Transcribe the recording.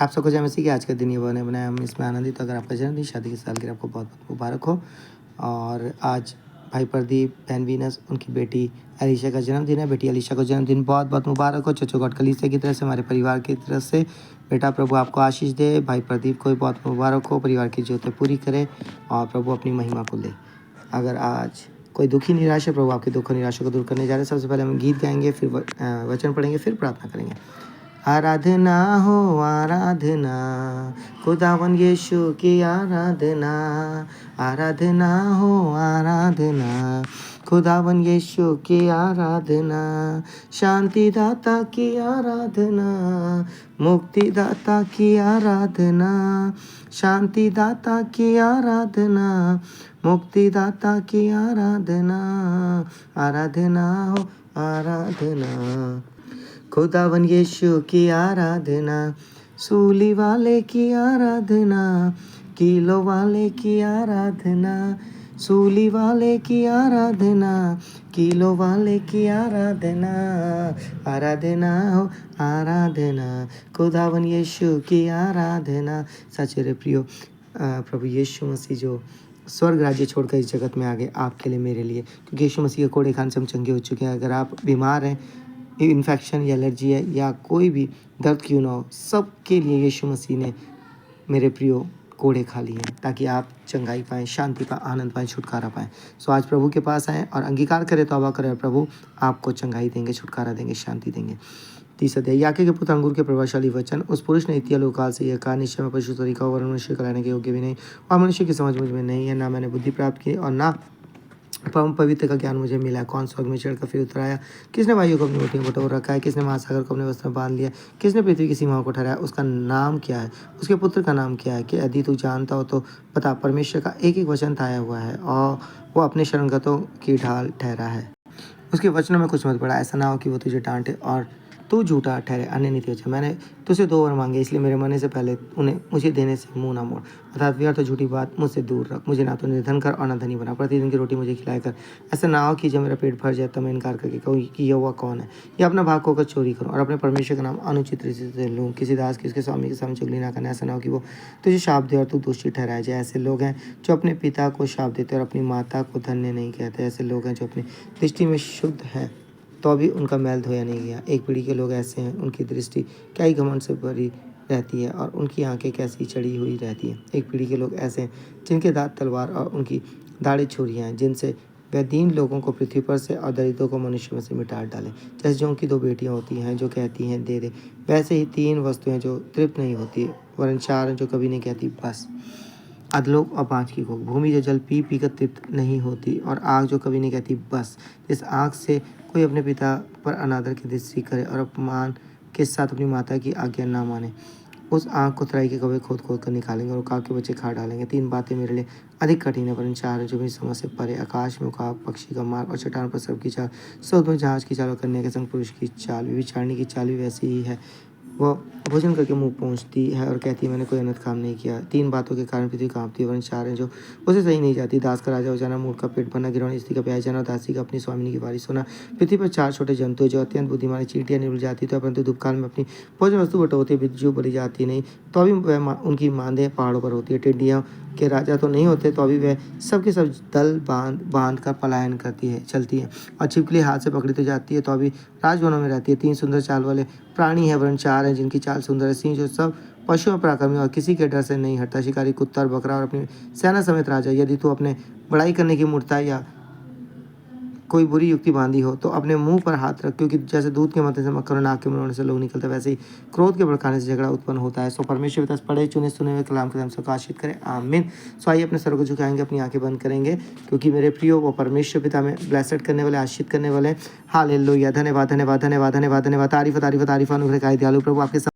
आप सबको जय मसीह की। आज का दिन ये बने बनाए हम इसमें आनंदित। अगर आपका जन्मदिन, शादी की सालगिरह, आपको बहुत बहुत मुबारक हो। और आज भाई प्रदीप, बहन वीनस, उनकी बेटी अलीशा का जन्मदिन है। बेटी अलीशा को जन्मदिन बहुत बहुत मुबारक हो। चचो गॉड कलीसिया की तरफ से, हमारे परिवार की तरफ से बेटा प्रभु आपको आशीष दे। भाई प्रदीप को भी बहुत मुबारक हो, परिवार की ज़रूरतें पूरी करे और प्रभु अपनी महिमा को ले। अगर आज कोई दुखी निराश है, प्रभु आपके दुख और निराशा को दूर करने जा रहे हैं। सबसे पहले हम गीत गाएंगे, फिर वचन पढ़ेंगे, फिर प्रार्थना करेंगे। आराधना हो आराधना, खुदावन यीशु की आराधना। आराधना हो आराधना, खुदावन यीशु की आराधना। शांति दाता की आराधना, मुक्ति दाता की आराधना। शांति दाता की आराधना, मुक्ति दाता की आराधना। आराधना हो आराधना, खुदावन यीशु की आराधना। सूली वाले की आराधना, किलो वाले की आराधना। सूली वाले की आराधना, किलो वाले की आराधना। आराधना हो आराधना, खुदावन यीशु की आराधना। सच्चे रे प्रियो, प्रभु यीशु मसीह जो स्वर्ग राज्य छोड़कर इस जगत में आ गए आपके लिए, मेरे लिए, क्योंकि यीशु मसीह के कोड़े खान से हम चंगे हो चुके हैं। अगर आप बीमार हैं, इन्फेक्शन या एलर्जी है या कोई भी दर्द क्यों ना हो, सब के लिए यीशु मसीह ने मेरे प्रियो कोड़े खा लिए हैं, ताकि आप चंगाई पाएँ, शांति पाएँ, आनंद पाएँ, छुटकारा पाएँ। सो आज प्रभु के पास आएँ और अंगीकार करें, तौबा करें और प्रभु आपको चंगाई देंगे, छुटकारा देंगे, शांति देंगे। तीसरा अध्याय, याकूब के पुत्र अंगूर के प्रभावशाली वचन। उस पुरुष ने इतिया लोकाल से यह कहा, निश्चय में पशु तरीका और मनुष्य कराने के योग्य भी नहीं, और मनुष्य की समझ मुझ में नहीं है। ना मैंने बुद्धि प्राप्त की और ना परम पवित्र का ज्ञान मुझे मिला। कौन स्वर्ग में चढ़कर फिर उतर आया? किसने वायु को अपनी मुट्ठी में बटोर रखा है? किसने महासागर को अपने वस्त्र में बांध लिया? किसने पृथ्वी की सीमाओं को ठहराया? उसका नाम क्या है? उसके पुत्र का नाम क्या है? कि यदि तू जानता हो तो बता। परमेश्वर का एक एक वचन थाया हुआ है और वो अपने शरणगतों की ढाल ठहरा है। उसके वचनों में कुछ मत पड़ा, ऐसा ना हो कि वो तुझे डांटे और तू झूठा ठहरे, अन्य नीति वचन। मैंने तुझसे 2 वर मांगे, इसलिए मेरे मरने से पहले उन्हें मुझे देने से मुंह ना मोड़। अर्थात व्यर्थ तो झूठी बात मुझसे दूर रख। मुझे ना तो निर्धन कर और ना धनी बना। प्रतिदिन की रोटी मुझे खिलाया कर। ऐसा ना हो कि जब मेरा पेट भर जाए तब मैं इनकार करके कहूँ कि यहोवा कौन है, या अपना भाग खोकर चोरी करूँ और अपने परमेश्वर का नाम अनुचित रीति से लूँ। किसी दास की उसके स्वामी के सामने चुगली ना करना। ऐसा ना हो कि वो तुझे शाप दे और तू दोषी ठहराया जाए। ऐसे लोग हैं जो अपने पिता को शाप देते और अपनी माता को धन्य नहीं कहते। ऐसे लोग हैं जो अपनी दृष्टि में शुद्ध है तो अभी उनका मैल धोया नहीं गया। एक पीढ़ी के लोग ऐसे हैं, उनकी दृष्टि क्या ही घमंड से भरी रहती है और उनकी आंखें कैसी चढ़ी हुई रहती हैं। एक पीढ़ी के लोग ऐसे हैं जिनके दांत तलवार और उनकी दाढ़ी छुरियाँ हैं, जिनसे वह दीन लोगों को पृथ्वी पर से और दरिद्रों को मनुष्य में से मिटा डाले। जैसे जो उनकी 2 बेटियां होती हैं जो कहती हैं दे दे, वैसे ही 3 वस्तुएं जो तृप्त नहीं होती, वरन 4 जो कभी नहीं कहती बस। अधलोक और 5 की भूख। भूमि जो जल पी पी कर तृप्त नहीं होती, और आग जो कभी नहीं कहती बस। इस आग से कोई अपने पिता पर अनादर की दृष्टि करे और अपमान के साथ अपनी माता की आज्ञा ना माने, उस आग को तराई के कौवे खोद खोद कर निकालेंगे और उकाब के बच्चे खा डालेंगे। 3 बातें मेरे लिए अधिक कठिन है, वरन 4 जो मेरी समझ से परे। आकाश में उकाब, पक्षी का मार्ग और चट्टान पर सर्प की चाल, समुद्र में जहाज की चाल और कन्या के संग पुरुष की चाल। व्यभिचारिणी की चाल भी वैसी ही है। वह भोजन करके मुंह पहुँचती है और कहती है मैंने कोई अनर्थ काम नहीं किया। 3 बातों के कारण पृथ्वी कांपती है, वरन 4 हैं जो उसे सही नहीं जाती। दास का राजा हो जाना, मूर्ख का पेट भरना, गिरौनी स्त्री का ब्याह जाना और दासी का अपनी स्वामिनी की वारिस होना। पृथ्वी पर 4 छोटे जंतु जो अत्यंत बुद्धिमान, चींटियाँ निबल जाती तो परंतु धूपकाल में अपनी भोजन वस्तु बटोरती, बिज्जू बलि जाती नहीं तो अभी वह उनकी मांदें पहाड़ों पर होती है। टिड्डियों के राजा तो नहीं होते तो अभी वह सबके सब दल बांध कर पलायन करती है, चलती है। और छिपकली हाथ से पकड़ी तो जाती है तो अभी राजवनों में रहती है। 3 सुंदर चाल वाले प्राणी है, वरन 4 हैं जिनकी चाल सुंदर है। सिंह जो सब पशुओं पर आक्रमण और किसी के डर से नहीं हटता। शिकारी कुत्ता और बकरा और अपनी सेना समेत राजा। यदि तू अपने बड़ाई करने की मूर्खता या कोई बुरी युक्ति बांधी हो तो अपने मुंह पर हाथ रख, क्योंकि जैसे दूध के मथे से मक्खर और नाक के मरोड़ने से लोग निकलते, वैसे ही क्रोध के भड़काने से झगड़ा उत्पन्न होता है। सो परमेश्वर पिता पढ़े चुने सुने हुए कलाम के नाम से प्रकाशित करें, आमीन। सो आइए अपने सर को झुकाएंगे, अपनी आंखें बंद करेंगे, क्योंकि मेरे प्रियो वो परमेश्वर पिता में ब्लेसेड करने वाले, आशीषित करने वाले। हालेलुया। धन्यवाद धन्यवाद धन्यवाद धन्यवाद धन्यवाद। तारीफ तारीफ तारीफ अनुग्रहकारी दयालु प्रभु आपके